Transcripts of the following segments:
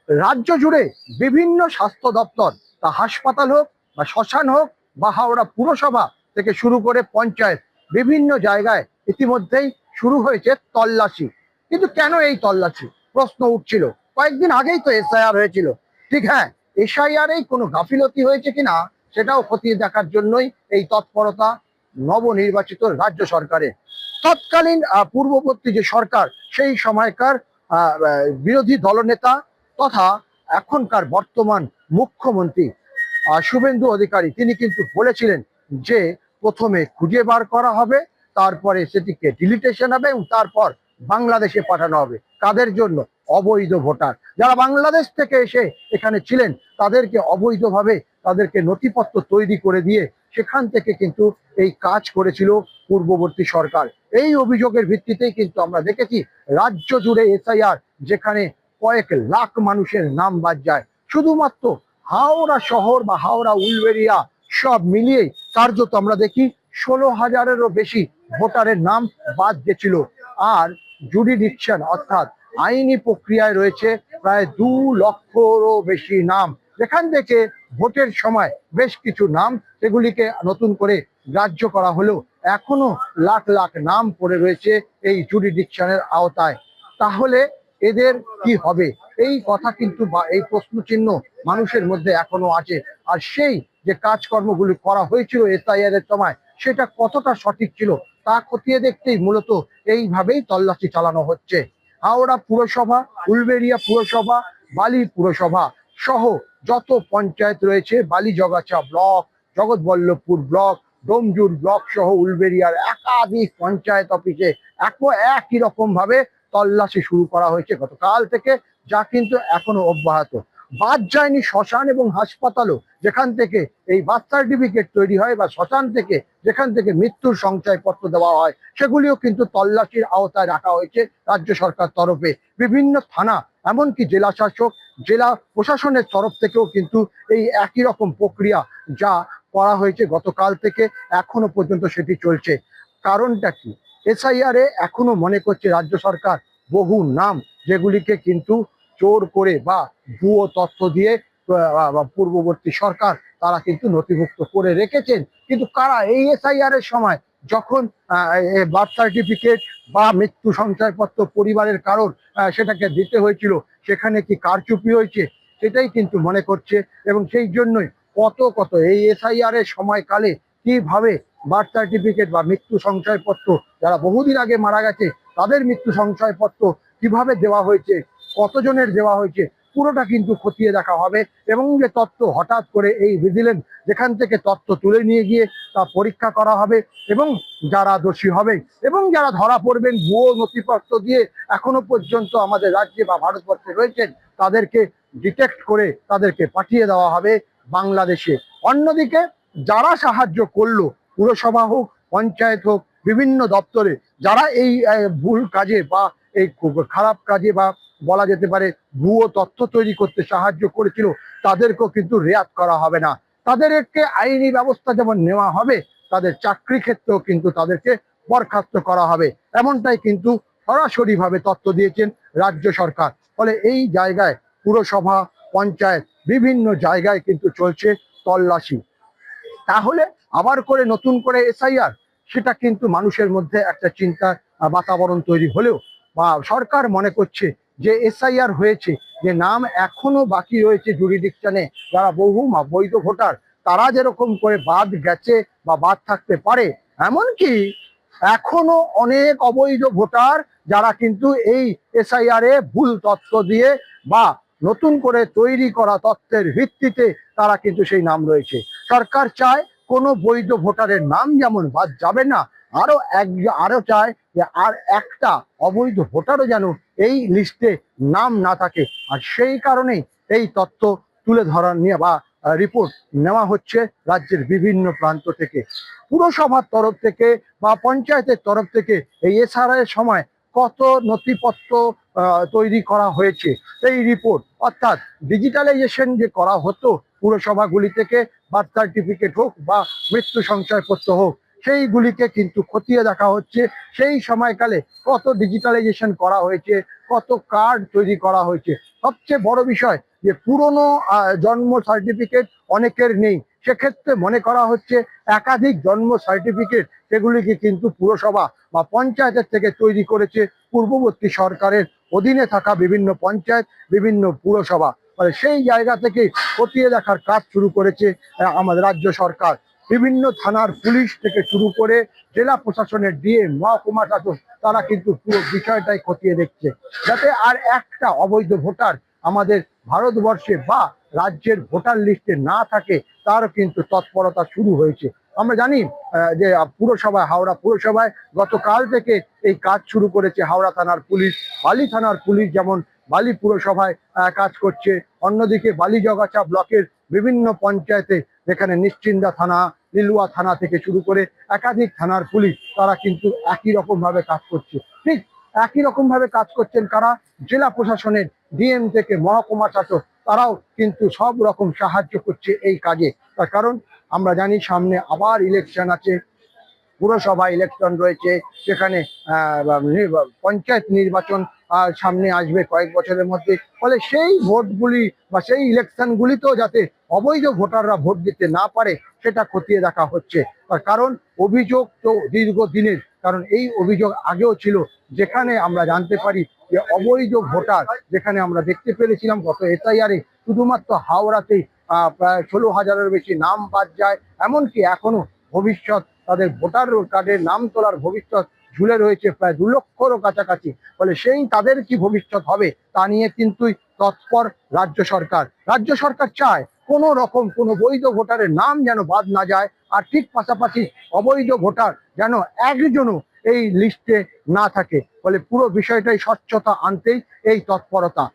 রাজ্য জুড়ে বিভিন্ন স্বাস্থ্য দপ্তর, তা হাসপাতাল হোক বা শ্মশান হোক বা হাওড়া পুরসভা থেকে শুরু করে পঞ্চায়েত, বিভিন্ন জায়গায় ইতিমধ্যেই শুরু হয়েছে তল্লাশি। কিন্তু কেন এই তল্লাশি প্রশ্ন উঠছিল। কয়েকদিন আগেই তো এসআইআর হয়েছিল। ঠিক, হ্যাঁ, এসআইআর এই কোনো গাফিলতি হয়েছে কিনা সেটাও খতিয়ে দেখার জন্যই এই তৎপরতা নবনির্বাচিত রাজ্য সরকারের। তৎকালীন পূর্ববর্তী যে সরকার, সেই সময়কার বিরোধী দলনেতা তথা এখনকার বর্তমান মুখ্যমন্ত্রী শুভেন্দু অধিকারী, তিনি কিন্তু বলেছিলেন যে প্রথমে খুঁজে বার করা হবে, তারপরে সেটিকে ডিলিটেশন হবে এবং তারপর বাংলাদেশে পাঠানো হবে। কাদের জন্য? অবৈধ ভোটার যারা বাংলাদেশ থেকে এসে এখানে ছিলেন, তাদেরকে অবৈধভাবে তাদেরকে নথিপত্র তৈরি করে দিয়ে সেখান থেকে কিন্তু এই কাজ করেছিল পূর্ববর্তী সরকার। এই অভিযোগের ভিত্তিতেই কিন্তু আমরা দেখেছি রাজ্য জুড়ে এসআইআর, যেখানে কয়েক লাখ মানুষের নাম বাদ যায়। শুধুমাত্র হাওড়া শহর বা হাওড়া উলবেড়িয়া সব মিলিয়ে কার্যত আমরা দেখি 16,000-এরও বেশি ভোটারের নাম বাদ গেছিল। আর জুডিডিকশন অর্থাৎ আইনি প্রক্রিয়ায় রয়েছে প্রায় 2 লক্ষরও বেশি নাম, যেখান থেকে ভোটের সময় বেশ কিছু নাম সেগুলিকে নতুন করে গ্রাহ্য করা হলেও এখনো লাখ লাখ নাম পড়ে রয়েছে এই জুডিডিকশনের আওতায়। তাহলে এদের কি হবে? এই কথা কিন্তু বা এই প্রশ্ন চিহ্ন মানুষের মধ্যে এখনো আছে। আর সেই যে কাজকর্মগুলি করা হয়েছিল এসআইআর এর সময়, সেটা কতটা সঠিক ছিল তা খতিয়ে দেখতেই মূলত এইভাবেই তল্লাশি চালানো হচ্ছে। হাওড়া পুরসভা, উলবেড়িয়া পুরসভা, বালি পুরসভা সহ যত পঞ্চায়েত রয়েছে, Balijagachha block, Jagatballavpur block, Domjur block সহ উলবেড়িয়ার একাধিক পঞ্চায়েত অফিসে একই রকম ভাবে তল্লাশি শুরু করা হয়েছে গতকাল থেকে, যা কিন্তু এখনো অব্যাহত। বাদ যায়নি শ্মশান এবং হাসপাতালও, যেখান থেকে এই বার্থ সার্টিফিকেট তৈরি হয়, বা শ্মশান থেকে যেখান থেকে মৃত্যুর সংশয়পত্র দেওয়া হয়, সেগুলিও কিন্তু তল্লাশির আওতায় রাখা হয়েছে রাজ্য সরকার তরফে। বিভিন্ন থানা, এমনকি জেলা শাসক, জেলা প্রশাসনের তরফ থেকেও কিন্তু এই একই রকম প্রক্রিয়া যা করা হয়েছে গতকাল থেকে এখনো পর্যন্ত সেটি চলছে। কারণটা কি? এসআইআর এ এখনো মনে করছে রাজ্য সরকার বহু নাম, যেগুলিকে কিন্তু জোর করে বা ভুয়ো তথ্য দিয়ে পূর্ববর্তী সরকার তারা কিন্তু নথিভুক্ত করে রেখেছেন। কিন্তু কারা? এই এসআইআর এর সময় যখন বার্থ সার্টিফিকেট বা মৃত্যু সঞ্চয়পত্র পরিবারের কারোর সেটাকে দিতে হয়েছিল, সেখানে কি কারচুপি হয়েছে সেটাই কিন্তু মনে করছে। এবং সেই জন্যই কত কত এই এসআইআর এর সময়কালে কিভাবে বার্থ সার্টিফিকেট বা মৃত্যু সংশয়পত্র, যারা বহুদিন আগে মারা গেছে তাদের মৃত্যু সংশয়পত্র কিভাবে দেওয়া হয়েছে, কতজনের দেওয়া হয়েছে, পুরোটা কিন্তু খতিয়ে দেখা হবে। এবং যে তথ্য হঠাৎ করে এই ভিজিলেন্স যেখান থেকে তথ্য তুলে নিয়ে গিয়ে তা পরীক্ষা করা হবে, এবং যারা দোষী হবে এবং যারা ধরা পড়বেন ভুয়ো নথিপত্র দিয়ে এখনো পর্যন্ত আমাদের রাজ্যে বা ভারতবর্ষে রয়েছেন, তাদেরকে ডিটেক্ট করে তাদেরকে পাঠিয়ে দেওয়া হবে বাংলাদেশে। অন্যদিকে যারা সাহায্য করলো, পুরসভা হোক, পঞ্চায়েত হোক, বিভিন্ন দপ্তরে যারা এই ভুল কাজে বা এই খারাপ কাজে বা বলা যেতে পারে ভুয়ো তথ্য তৈরি করতে সাহায্য করেছিল, তাদেরকেও কিন্তু রেয়াত করা হবে না। তাদেরকে আইনি ব্যবস্থা যেমন নেওয়া হবে, তাদের চাকরি ক্ষেত্রেও কিন্তু তাদেরকে বরখাস্ত করা হবে, এমনটাই কিন্তু সরাসরিভাবে তথ্য দিয়েছেন রাজ্য সরকার। ফলে এই জায়গায় পুরসভা, পঞ্চায়েত বিভিন্ন জায়গায় কিন্তু চলছে তল্লাশি। তাহলে আবার করে নতুন করে এসআইআর, সেটা কিন্তু মানুষের মধ্যে একটা চিন্তার বাতাবরণ তৈরি হলেও বা সরকার মনে করছে যে এসআইআর হয়েছে, যে নাম এখনো বাকি রয়েছে জুরিডিকশনে, যারা বহু বৈধ ভোটার তারা যেরকম করে বাদ গেছে বা বাদ থাকতে পারে, এমনকি এখনো অনেক অবৈধ ভোটার যারা কিন্তু এই এসআইআর এ ভুল তথ্য দিয়ে বা নতুন করে তৈরি করা তথ্যের ভিত্তিতে তারা কিন্তু সেই নাম রয়েছে। সরকার চায় কোনো বৈধ ভোটারের নাম যেমন বাদ যাবে না, আরো চায় যে আর একটা অবৈধ ভোটারও যেন এই লিস্টে নাম না থাকে। আর সেই কারণেই এই তথ্য তুলে ধরা নিয়ে বা রিপোর্ট নেওয়া হচ্ছে রাজ্যের বিভিন্ন প্রান্ত থেকে। পুরসভার তরফ থেকে বা পঞ্চায়েতের তরফ থেকে এই এসআইআর এর সময় কত নথিপত্র তৈরি করা হয়েছে, এই রিপোর্ট অর্থাৎ ডিজিটালাইজেশন যে করা হতো পুরসভাগুলি থেকে, বার্থ সার্টিফিকেট হোক বা মৃত্যু সংশয়পত্র হোক, সেইগুলিকে কিন্তু খতিয়ে দেখা হচ্ছে। সেই সময়কালে কত ডিজিটালাইজেশন করা হয়েছে, কত কার্ড তৈরি করা হয়েছে, সবচেয়ে বড় বিষয় যে পুরনো জন্ম সার্টিফিকেট অনেকের নেই, সেক্ষেত্রে মনে করা হচ্ছে একাধিক জন্ম সার্টিফিকেট সেগুলিকে কিন্তু পুরসভা বা পঞ্চায়েতের থেকে তৈরি করেছে পূর্ববর্তী সরকারের অধীনে থাকা বিভিন্ন পঞ্চায়েত, বিভিন্ন পুরসভা। মানে সেই জায়গা থেকে খতিয়ে দেখার কাজ শুরু করেছে আমাদের রাজ্য সরকার। বিভিন্ন থানার পুলিশ থেকে শুরু করে জেলা প্রশাসনের ডিএম, মহকুমা শাসক, তারা কিন্তু পুরো বিষয়টাই খতিয়ে দেখছে, যাতে আর একটা অবৈধ ভোটার আমাদের ভারতবর্ষে বা রাজ্যের ভোটার লিস্টে না থাকে, তারও কিন্তু তৎপরতা শুরু হয়েছে। আমরা জানি যে পুরসভায়, হাওড়া পুরসভায় গতকাল থেকে এই কাজ শুরু করেছে হাওড়া থানার পুলিশ। বালি থানার পুলিশ যেমন বালি পুরসভায় কাজ করছে, অন্যদিকে বালিজগাছা ব্লকের বিভিন্ন পঞ্চায়েতে, যেখানে নিশ্চিন্দা থানা, লিলুয়া থানা থেকে শুরু করে একাধিক থানার পুলিশ, তারা কিন্তু একই রকম ভাবে কাজ করছে। ঠিক একই রকম ভাবে কাজ করছেন কারা? জেলা প্রশাসনের ডিএম থেকে মহকুমা শাসক, তারাও কিন্তু সব রকম সাহায্য করছে এই কাজে। তার কারণ আমরা জানি সামনে আবার ইলেকশন আছে, পুরসভা ইলেকশন রয়েছে, সেখানে পঞ্চায়েত নির্বাচন সামনে আসবে কয়েক বছরের মধ্যে। ফলে সেই ভোটগুলি বা সেই ইলেকশনগুলিতেও যাতে অবৈধ ভোটাররা ভোট দিতে না পারে, সেটা খতিয়ে দেখা হচ্ছে। তার কারণ অভিযোগ তো দীর্ঘদিনের, কারণ এই অভিযোগ আগেও ছিল, যেখানে আমরা জানতে পারি যে অবৈধ ভোটার, যেখানে আমরা দেখতে পেরেছিলাম গত এসআইআরে শুধুমাত্র হাওড়াতেই প্রায় 16,000-এর বেশি নাম বাদ যায়। এমনকি এখনো ভবিষ্যৎ তাদের ভোটার কার্ডের নাম তোলার ভবিষ্যৎ ঝুলে রয়েছে প্রায় 2 লক্ষরও কাছাকাছি। ফলে সেই তাদের কি ভবিষ্যৎ হবে তা নিয়ে কিন্তু তৎপর রাজ্য সরকার। রাজ্য সরকার চায় কোনো রকম কোনো বৈধ ভোটারের নাম যেন বাদ না যায়, আর ঠিক পাশাপাশি অবৈধ ভোটার যেন একজনও এই লিস্টে না থাকে। ফলে পুরো বিষয়টাই স্বচ্ছতা আনতেই এই তৎপরতা।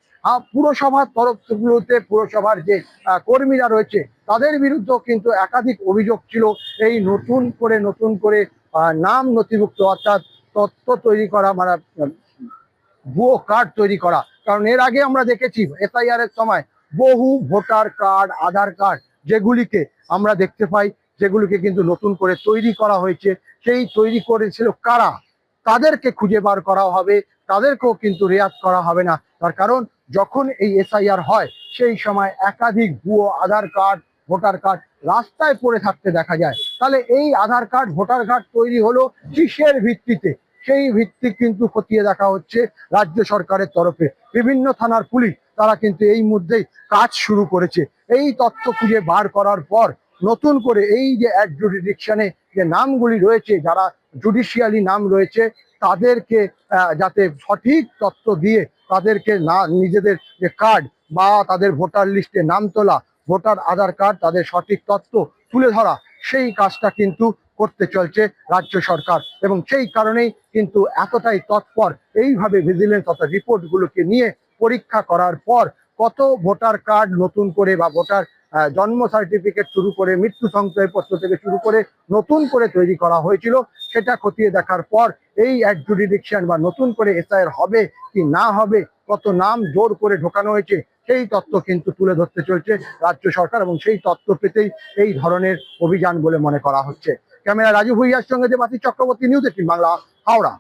পুরসভার তরফগুলোতে পুরসভার যে কর্মীরা রয়েছে, তাদের বিরুদ্ধেও কিন্তু একাধিক অভিযোগ ছিল এই নতুন করে নাম নথিভুক্ত, অর্থাৎ তথ্য তৈরি করা, মানে ভুয়ো কার্ড তৈরি করা। কারণ এর আগে আমরা দেখেছি এসআইআর এর সময় বহু ভোটার কার্ড, আধার কার্ড যেগুলিকে আমরা দেখতে পাই, যেগুলিকে কিন্তু নতুন করে তৈরি করা হয়েছে। সেই তৈরি করেছিল কারা, তাদেরকে খুঁজে বার করা হবে, তাদেরকেও কিন্তু রেয়াত করা হবে না। তার কারণ যখন এই এসআইআর হয়, সেই সময় একাধিক ভুয়ো আধার কার্ড, ভোটার কার্ড রাস্তায় পড়ে থাকতে দেখা যায়। তাহলে এই আধার কার্ড, ভোটার কার্ড তৈরি হলো কিসের ভিত্তিতে? সেই ভিত্তি কিন্তু খতিয়ে দেখা হচ্ছে রাজ্য সরকারের তরফে। বিভিন্ন থানার পুলিশ তারা কিন্তু এই মধ্যেই কাজ শুরু করেছে। এই তথ্য খুঁজে বার করার পর নতুন করে এই যে অ্যাডজুডিকশনে যে নামগুলি রয়েছে, যারা জুডিশিয়ালি নাম রয়েছে, তাদেরকে যাতে সঠিক তথ্য দিয়ে তাদেরকে না নিজেদের যে কার্ড বা তাদের ভোটার লিস্টে নাম তোলা, ভোটার আধার কার্ড, তাদের সঠিক তথ্য তুলে ধরা, সেই কাজটা কিন্তু করতে চলছে রাজ্য সরকার। এবং সেই কারণেই কিন্তু এতটাই তৎপর, এইভাবে ভিজিলেন্স অর্থাৎ রিপোর্টগুলোকে নিয়ে পরীক্ষা করার পর কত ভোটার কার্ড নতুন করে বা ভোটার জন্ম সার্টিফিকেট শুরু করে মৃত্যু শংসাপত্র থেকে শুরু করে নতুন করে তৈরি করা হয়েছিল, সেটা খতিয়ে দেখার পর এই অ্যাডজুডিকশন বা নতুন করে এসআইআর হবে কি না হবে, কত নাম জোর করে ঢোকানো হয়েছে, সেই তথ্য কিন্তু তুলে ধরতে চলছে রাজ্য সরকার। এবং সেই তথ্য পেতেই এই ধরনের অভিযান বলে মনে করা হচ্ছে। ক্যামেরা রাজু ভুইয়ার সঙ্গে দেবাশিস চক্রবর্তী, নিউজ 18 বাংলা, হাওড়া।